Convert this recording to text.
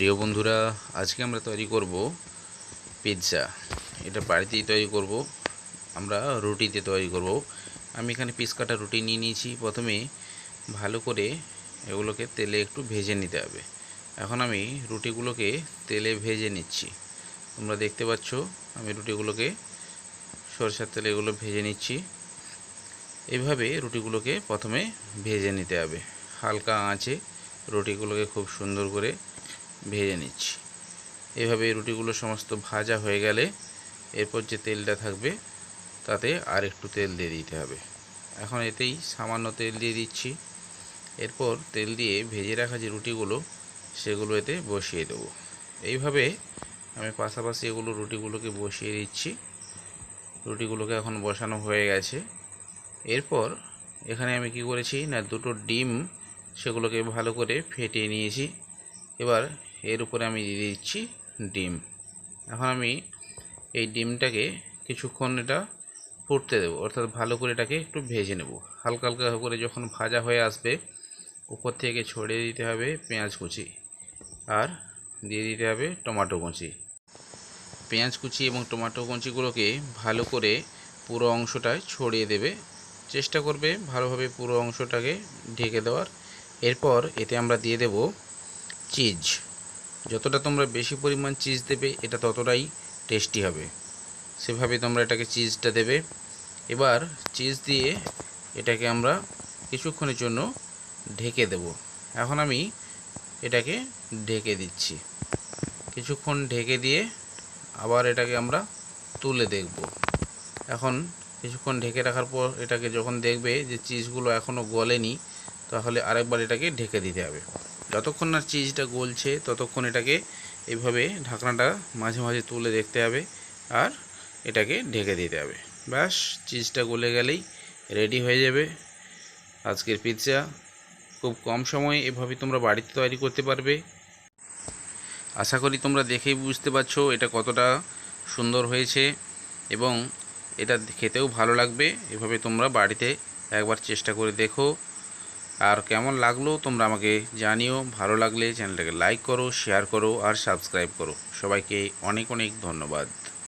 প্রিয় বন্ধুরা, আজকে আমরা তৈরি করব পিৎজা। এটা বাড়িতেই তৈরি করব, আমরা রুটিতে তৈরি করব। আমি এখানে পিস কাটা রুটি নিয়ে নিয়েছি। প্রথমে ভালো করে এগুলোকে তেলে একটু ভেজে নিতে হবে। এখন আমি রুটিগুলোকে তেলে ভেজে নিচ্ছি। তোমরা দেখতে পাচ্ছ আমি রুটিগুলোকে সরষের তেলে এগুলো ভেজে নিচ্ছি। এইভাবে রুটিগুলোকে প্রথমে ভেজে নিতে হবে। হালকা আঁচে রুটিগুলোকে খুব সুন্দর করে ভেজে নিচ্ছি। এইভাবে রুটিগুলো সমস্ত ভাজা হয়ে গেলে এরপর যে তেলটা থাকবে তাতে আর একটু তেল দিয়ে দিতে হবে। এখন এতেই সামান্য তেল দিয়ে দিচ্ছি। এরপর তেল দিয়ে ভেজে রাখা যে রুটিগুলো সেগুলো এতে বসিয়ে দেবো। এইভাবে আমি পাশাপাশি এগুলো রুটিগুলোকে বসিয়ে দিচ্ছি। রুটিগুলোকে এখন বসানো হয়ে গেছে। এরপর এখানে আমি কি করেছি না, দুটো ডিম সেগুলোকে ভালো করে ফেটিয়ে নিয়েছি। এবার এর উপরে আমি দিয়ে দিচ্ছি ডিম। এখন আমি এই ডিমটাকে কিছুক্ষণ এটা ফুটতে দেবো, অর্থাৎ ভালো করে এটাকে একটু ভেজে নেব। হালকা হালকা করে যখন ভাজা হয়ে আসবে উপর থেকে ছড়িয়ে দিতে হবে পেঁয়াজ কুচি, আর দিয়ে দিতে হবে টমেটো কুচি। পেঁয়াজ কুচি এবং টমেটো কুচিগুলোকে ভালো করে পুরো অংশটায় ছড়িয়ে দেবে। চেষ্টা করবে ভালোভাবে পুরো অংশটাকে ঢেকে দেওয়ার। এরপর এতে আমরা দিয়ে দেব চিজ। যতটা তোমরা বেশি পরিমাণ চিজ দেবে এটা ততটাই টেস্টি হবে, সেভাবে তোমরা এটাকে চিজটা দেবে। এবার চিজ দিয়ে এটাকে আমরা কিছুক্ষণের জন্য ঢেকে দেব। এখন আমি এটাকে ঢেকে দিচ্ছি। কিছুক্ষণ ঢেকে দিয়ে আবার এটাকে আমরা তুলে দেখব। এখন কিছুক্ষণ ঢেকে রাখার পর এটাকে যখন দেখবে যে চিজগুলো এখনও গলেনি, তাহলে আরেকবার এটাকে ঢেকে দিতে হবে। যতক্ষণ না চিজটা গলছে ততক্ষণ এটাকে এইভাবে ঢাকনাটা মাঝে মাঝে তুলে দেখতে হবে আর এটাকে ঢেকে দিতে হবে। ব্যাস, চিজটা গলে গেলেই রেডি হয়ে যাবে আজকের পিৎজা। খুব কম সময়ে এভাবে তোমরা বাড়িতে তৈরি করতে পারবে। আশা করি তোমরা দেখেই বুঝতে পারছো এটা কতটা সুন্দর হয়েছে এবং এটা খেতেও ভালো লাগবে। এভাবে তোমরা বাড়িতে একবার চেষ্টা করে দেখো। আর কেমন লাগলো তোমরা আমাকে জানিও। ভালো লাগলে চ্যানেলটাকে লাইক করো, শেয়ার করো আর সাবস্ক্রাইব করো। সবাইকে অনেক অনেক ধন্যবাদ।